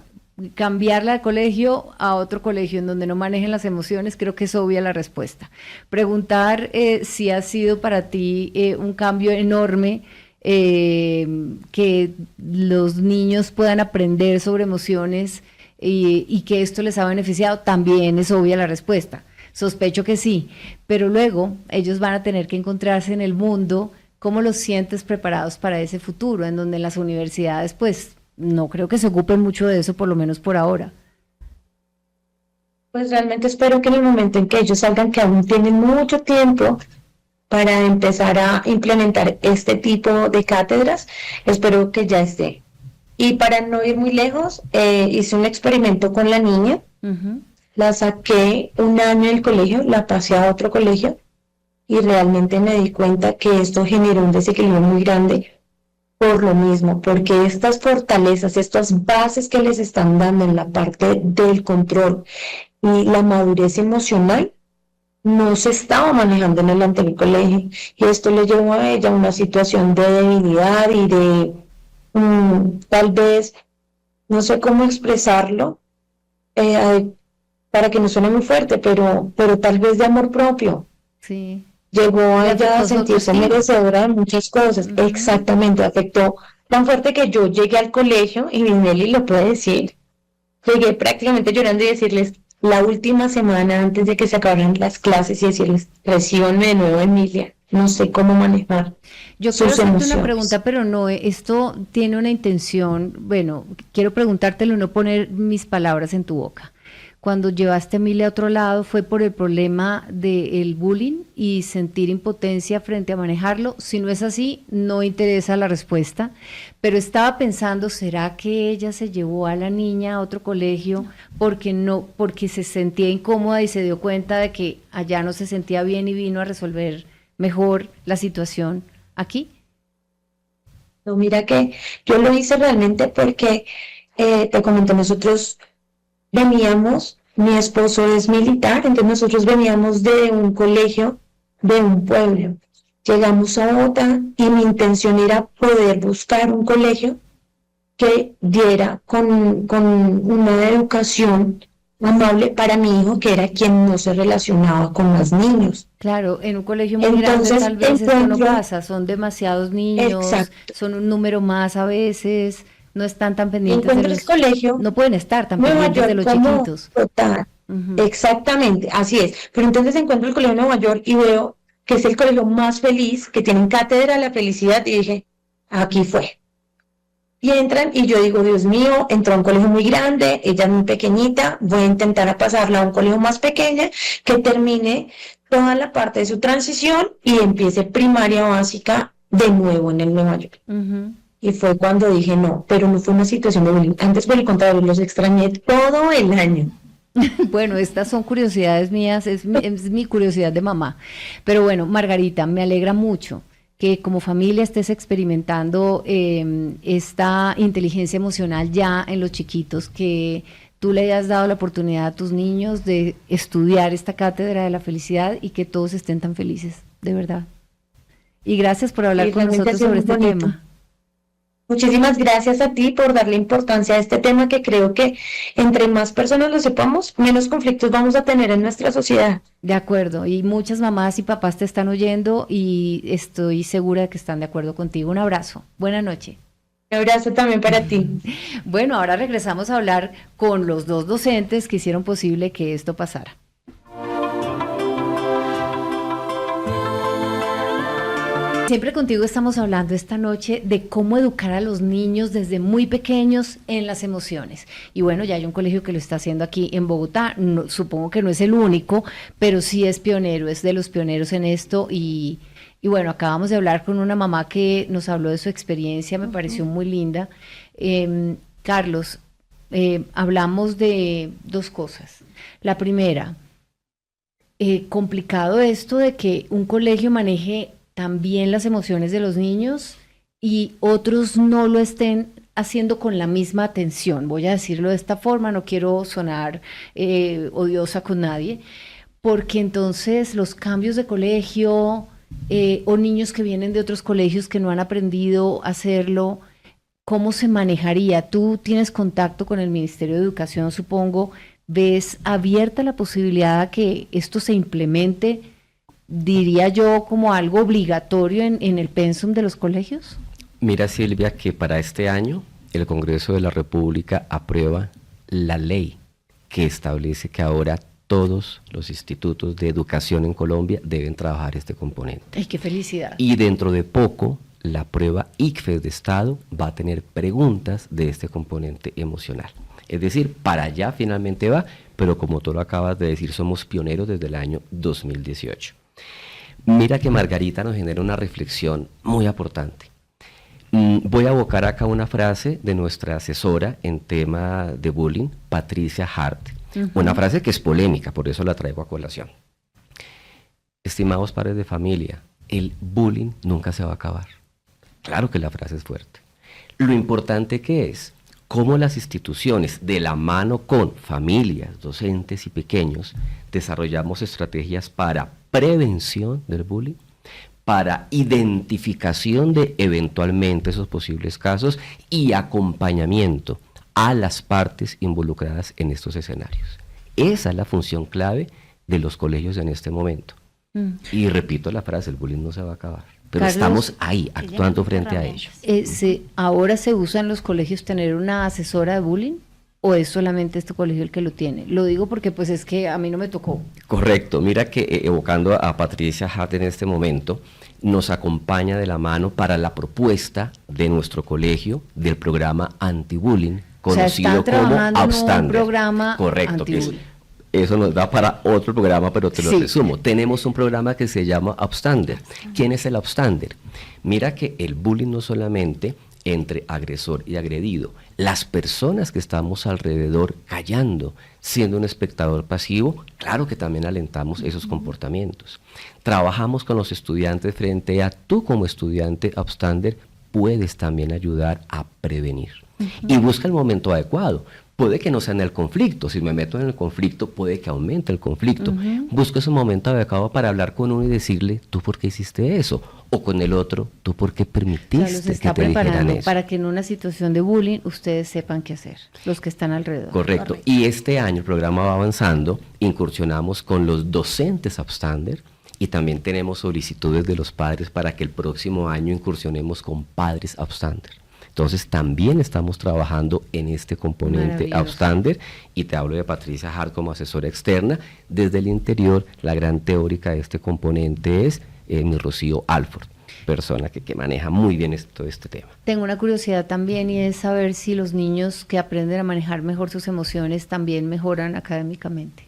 cambiarla de colegio a otro colegio en donde no manejen las emociones, creo que es obvia la respuesta. Preguntar si ha sido para ti un cambio enorme, que los niños puedan aprender sobre emociones y que esto les ha beneficiado, también es obvia la respuesta. Sospecho que sí, pero luego ellos van a tener que encontrarse en el mundo. ¿Cómo los sientes preparados para ese futuro, en donde las universidades, pues, no creo que se ocupen mucho de eso, por lo menos por ahora? Pues realmente espero que en el momento en que ellos salgan, que aún tienen mucho tiempo para empezar a implementar este tipo de cátedras, espero que ya esté. Y para no ir muy lejos, hice un experimento con la niña, la saqué un año del colegio, la pasé a otro colegio y realmente me di cuenta que esto generó un desequilibrio muy grande por lo mismo, porque estas fortalezas, estas bases que les están dando en la parte del control y la madurez emocional, no se estaba manejando en el anterior colegio, y esto le llevó a ella a una situación de debilidad y de tal vez, no sé cómo expresarlo, para que no suene muy fuerte, pero tal vez de amor propio. Sí. Llegó a ella a sentirse merecedora de muchas cosas. Exactamente, afectó tan fuerte que yo llegué al colegio, y Nelly lo puede decir, llegué prácticamente llorando y decirles la última semana antes de que se acabaran las clases y decirles, recíbanme de nuevo, Emilia, no sé cómo manejar Yo sus quiero hacerte emociones. una pregunta, pero no, esto tiene una intención, bueno, quiero preguntártelo y no poner mis palabras en tu boca. Cuando llevaste a Emilia a otro lado, ¿fue por el problema del bullying y sentir impotencia frente a manejarlo? Si no es así, no interesa la respuesta, pero estaba pensando, ¿será que ella se llevó a la niña a otro colegio porque se sentía incómoda y se dio cuenta de que allá no se sentía bien y vino a resolver mejor la situación aquí? No, mira que yo lo hice realmente porque, te comento, nosotros veníamos, mi esposo es militar, entonces nosotros veníamos de un colegio de un pueblo. Llegamos a Bogotá y mi intención era poder buscar un colegio que diera con una educación amable para mi hijo, que era quien no se relacionaba con más niños. Claro, en un colegio muy grande tal vez esto no pasa, son demasiados niños, exacto, son un número más a veces. No están tan pendientes de los colegio, no pueden estar tan pendientes de los chiquitos. Total, exactamente, así es. Pero entonces encuentro el colegio de Nueva York y veo que es el colegio más feliz, que tienen cátedra de la felicidad, y dije, aquí fue. Y entran y yo digo, Dios mío, entró a un colegio muy grande, ella es muy pequeñita, voy a intentar pasarla a un colegio más pequeño, que termine toda la parte de su transición y empiece primaria básica de nuevo en el Nueva York. Y fue cuando dije no, pero no fue una situación de bullying. Antes, por el contrario, los extrañé todo el año. Bueno, estas son curiosidades mías, es mi curiosidad de mamá. Pero bueno, Margarita, me alegra mucho que como familia estés experimentando esta inteligencia emocional ya en los chiquitos, que tú le hayas dado la oportunidad a tus niños de estudiar esta cátedra de la felicidad y que todos estén tan felices, de verdad. Y gracias por hablar con nosotros sobre este tema. Muchísimas gracias a ti por darle importancia a este tema, que creo que entre más personas lo sepamos, menos conflictos vamos a tener en nuestra sociedad. De acuerdo, y muchas mamás y papás te están oyendo y estoy segura de que están de acuerdo contigo. Un abrazo, buena noche. Un abrazo también para ti. Bueno, ahora regresamos a hablar con los dos docentes que hicieron posible que esto pasara. Siempre contigo estamos hablando esta noche de cómo educar a los niños desde muy pequeños en las emociones. Y bueno, ya hay un colegio que lo está haciendo aquí en Bogotá. No, supongo que no es el único, pero sí es pionero, es de los pioneros en esto. Y bueno, acabamos de hablar con una mamá que nos habló de su experiencia, me pareció muy linda. Carlos, hablamos de dos cosas. La primera, complicado esto de que un colegio maneje también las emociones de los niños y otros no lo estén haciendo con la misma atención. Voy a decirlo de esta forma, no quiero sonar odiosa con nadie, porque entonces los cambios de colegio o niños que vienen de otros colegios que no han aprendido a hacerlo, ¿cómo se manejaría? Tú tienes contacto con el Ministerio de Educación, supongo. ¿Ves abierta la posibilidad a que esto se implemente, diría yo, como algo obligatorio en el pensum de los colegios? Mira, Silvia, que para este año el Congreso de la República aprueba la ley que establece que ahora todos los institutos de educación en Colombia deben trabajar este componente. ¡Ay, qué felicidad! Y dentro de poco, la prueba ICFES de Estado va a tener preguntas de este componente emocional. Es decir, para allá finalmente va, pero como tú lo acabas de decir, somos pioneros desde el año 2018. Mira que Margarita nos genera una reflexión muy importante. Voy a abocar acá una frase de nuestra asesora en tema de bullying, Patricia Hart. Una frase que es polémica, por eso la traigo a colación. Estimados padres de familia, el bullying nunca se va a acabar. Claro que la frase es fuerte. Lo importante que es cómo las instituciones, de la mano con familias, docentes y pequeños, desarrollamos estrategias para prevención del bullying, para identificación de eventualmente esos posibles casos y acompañamiento a las partes involucradas en estos escenarios. Esa es la función clave de los colegios en este momento. Y repito la frase, el bullying no se va a acabar, pero Carlos, estamos ahí, actuando frente a ello. ¿Ahora se usa en los colegios tener una asesora de bullying? ¿O es solamente este colegio el que lo tiene? Lo digo porque pues es que a mí no me tocó. Correcto, mira que evocando a Patricia Hart en este momento, nos acompaña de la mano para la propuesta de nuestro colegio del programa anti-bullying, conocido como Upstander. Un programa correcto, eso nos da para otro programa, pero te lo resumo. Tenemos un programa que se llama Upstander. ¿Quién es el Upstander? Mira que el bullying no solamente entre agresor y agredido, las personas que estamos alrededor callando, siendo un espectador pasivo, claro que también alentamos esos comportamientos. Trabajamos con los estudiantes frente a tú como estudiante upstander, puedes también ayudar a prevenir. Y busca el momento adecuado. Puede que no sea en el conflicto, si me meto en el conflicto puede que aumente el conflicto. Busca ese momento adecuado para hablar con uno y decirle, ¿tú por qué hiciste eso? O con el otro, ¿tú por qué permitiste que te dijeran eso? Para que en una situación de bullying ustedes sepan qué hacer, los que están alrededor. Correcto. Y este año el programa va avanzando, incursionamos con los docentes upstander y también tenemos solicitudes de los padres para que el próximo año incursionemos con padres upstander. Entonces también estamos trabajando en este componente upstander y te hablo de Patricia Hart como asesora externa. Desde el interior, la gran teórica de este componente es mi Rocío Alford, persona que maneja muy bien todo este tema. Tengo una curiosidad también y es saber si los niños que aprenden a manejar mejor sus emociones también mejoran académicamente.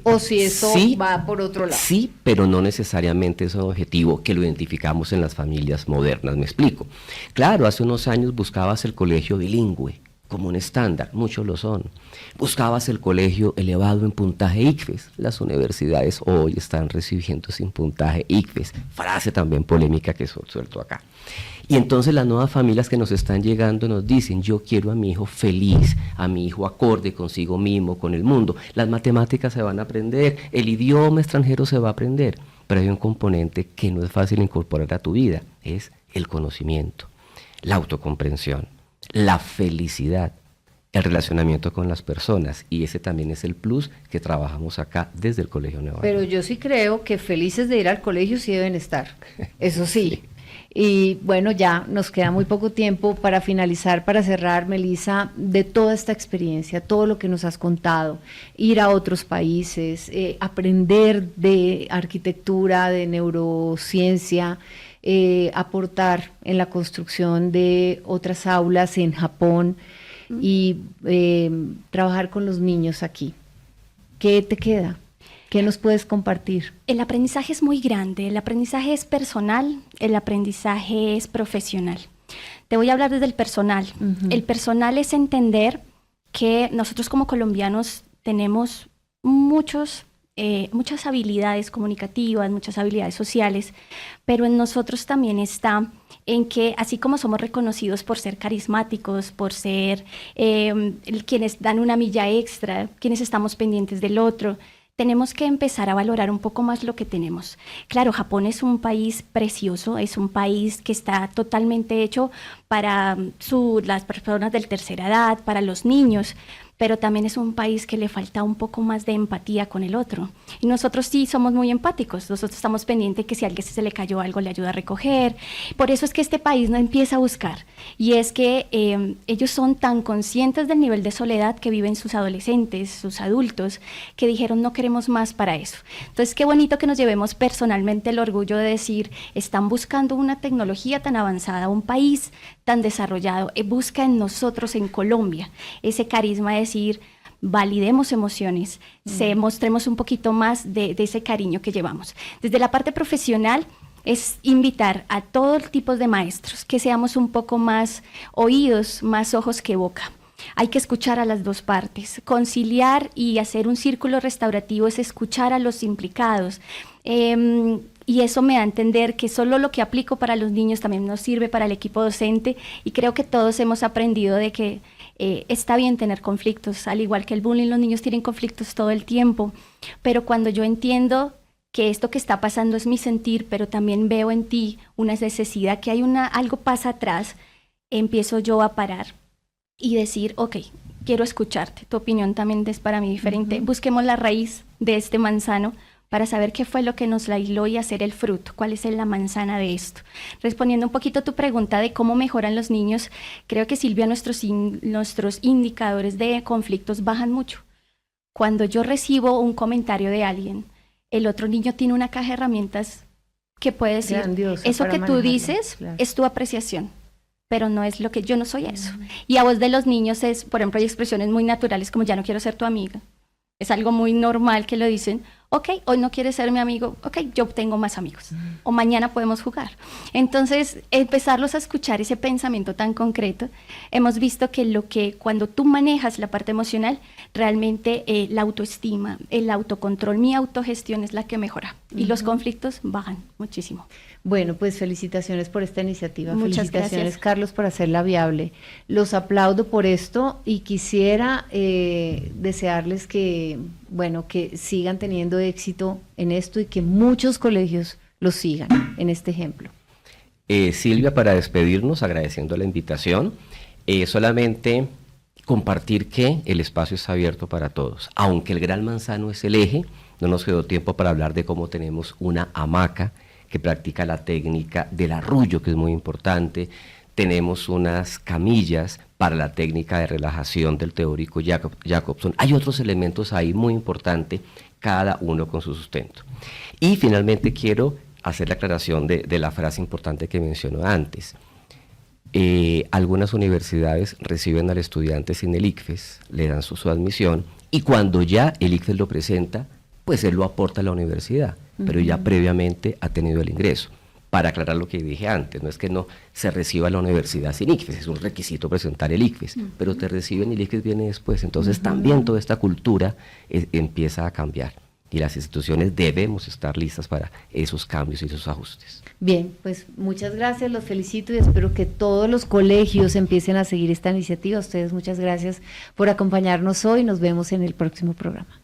O si eso va por otro lado. Sí, pero no necesariamente es un objetivo que lo identificamos en las familias modernas, me explico. Claro, hace unos años buscabas el colegio bilingüe como un estándar, muchos lo son. Buscabas el colegio elevado en puntaje ICFES, las universidades hoy están recibiendo sin puntaje ICFES, frase también polémica que suelto acá. Y entonces las nuevas familias que nos están llegando nos dicen, yo quiero a mi hijo feliz, a mi hijo acorde consigo mismo, con el mundo. Las matemáticas se van a aprender, el idioma extranjero se va a aprender, pero hay un componente que no es fácil incorporar a tu vida, es el conocimiento, la autocomprensión, la felicidad, el relacionamiento con las personas, y ese también es el plus que trabajamos acá desde el Colegio Nueva York. Pero yo sí creo que felices de ir al colegio sí deben estar, eso sí. Y bueno, ya nos queda muy poco tiempo para finalizar, para cerrar, Melissa, de toda esta experiencia, todo lo que nos has contado, ir a otros países, aprender de arquitectura, de neurociencia, aportar en la construcción de otras aulas en Japón y trabajar con los niños aquí. ¿Qué te queda? ¿Qué nos puedes compartir? El aprendizaje es muy grande, el aprendizaje es personal, el aprendizaje es profesional. Te voy a hablar desde el personal. El personal es entender que nosotros como colombianos tenemos muchos muchas habilidades comunicativas, muchas habilidades sociales, pero en nosotros también está en que así como somos reconocidos por ser carismáticos, por ser quienes dan una milla extra, quienes estamos pendientes del otro, tenemos que empezar a valorar un poco más lo que tenemos. Claro, Japón es un país precioso, es un país que está totalmente hecho para las personas de tercera edad, para los niños, pero también es un país que le falta un poco más de empatía con el otro. Y nosotros sí somos muy empáticos, nosotros estamos pendientes que si a alguien se le cayó algo le ayuda a recoger. Por eso es que este país no empieza a buscar. Y es que ellos son tan conscientes del nivel de soledad que viven sus adolescentes, sus adultos, que dijeron no queremos más para eso. Entonces qué bonito que nos llevemos personalmente el orgullo de decir, están buscando una tecnología tan avanzada, un país tan desarrollado, busca en nosotros, en Colombia, ese carisma de decir, validemos emociones, mostremos un poquito más de ese cariño que llevamos. Desde la parte profesional es invitar a todos tipos de maestros, que seamos un poco más oídos, más ojos que boca. Hay que escuchar a las dos partes, conciliar y hacer un círculo restaurativo es escuchar a los implicados. Y eso me da a entender que solo lo que aplico para los niños también nos sirve para el equipo docente y creo que todos hemos aprendido de que está bien tener conflictos, al igual que el bullying, los niños tienen conflictos todo el tiempo, pero cuando yo entiendo que esto que está pasando es mi sentir, pero también veo en ti una necesidad, que hay algo pasa atrás, empiezo yo a parar y decir, ok, quiero escucharte, tu opinión también es para mí diferente, busquemos la raíz de este manzano, para saber qué fue lo que nos la aisló y hacer el fruto, cuál es la manzana de esto. Respondiendo un poquito a tu pregunta de cómo mejoran los niños, creo que Silvia, nuestros indicadores de conflictos bajan mucho. Cuando yo recibo un comentario de alguien, el otro niño tiene una caja de herramientas que puede decir, grandiosa, eso que tú dices es tu apreciación, pero no es lo que yo no soy eso. Y a voz de los niños es, por ejemplo, hay expresiones muy naturales como ya no quiero ser tu amiga. Es algo muy normal que lo dicen, ok, hoy no quieres ser mi amigo, ok, yo tengo más amigos, o mañana podemos jugar. Entonces, empezarlos a escuchar ese pensamiento tan concreto, hemos visto que cuando tú manejas la parte emocional, realmente la autoestima, el autocontrol, mi autogestión es la que mejora, y los conflictos bajan muchísimo. Bueno, pues felicitaciones por esta iniciativa. Muchas felicitaciones, gracias. Carlos, por hacerla viable. Los aplaudo por esto y quisiera desearles que sigan teniendo éxito en esto y que muchos colegios lo sigan en este ejemplo. Silvia, para despedirnos, agradeciendo la invitación, solamente compartir que el espacio está abierto para todos. Aunque el Gran Manzano es el eje, no nos quedó tiempo para hablar de cómo tenemos una hamaca que practica la técnica del arrullo, que es muy importante. Tenemos unas camillas para la técnica de relajación del teórico Jacobson. Hay otros elementos ahí muy importantes, cada uno con su sustento. Y finalmente quiero hacer la aclaración de la frase importante que mencionó antes. Algunas universidades reciben al estudiante sin el ICFES, le dan su admisión, y cuando ya el ICFES lo presenta, pues él lo aporta a la universidad, pero ya previamente ha tenido el ingreso. Para aclarar lo que dije antes, no es que no se reciba a la universidad sin ICFES, es un requisito presentar el ICFES, pero te reciben y el ICFES viene después, entonces también toda esta cultura empieza a cambiar y las instituciones debemos estar listas para esos cambios y esos ajustes. Bien, pues muchas gracias, los felicito y espero que todos los colegios empiecen a seguir esta iniciativa. A ustedes muchas gracias por acompañarnos hoy, nos vemos en el próximo programa.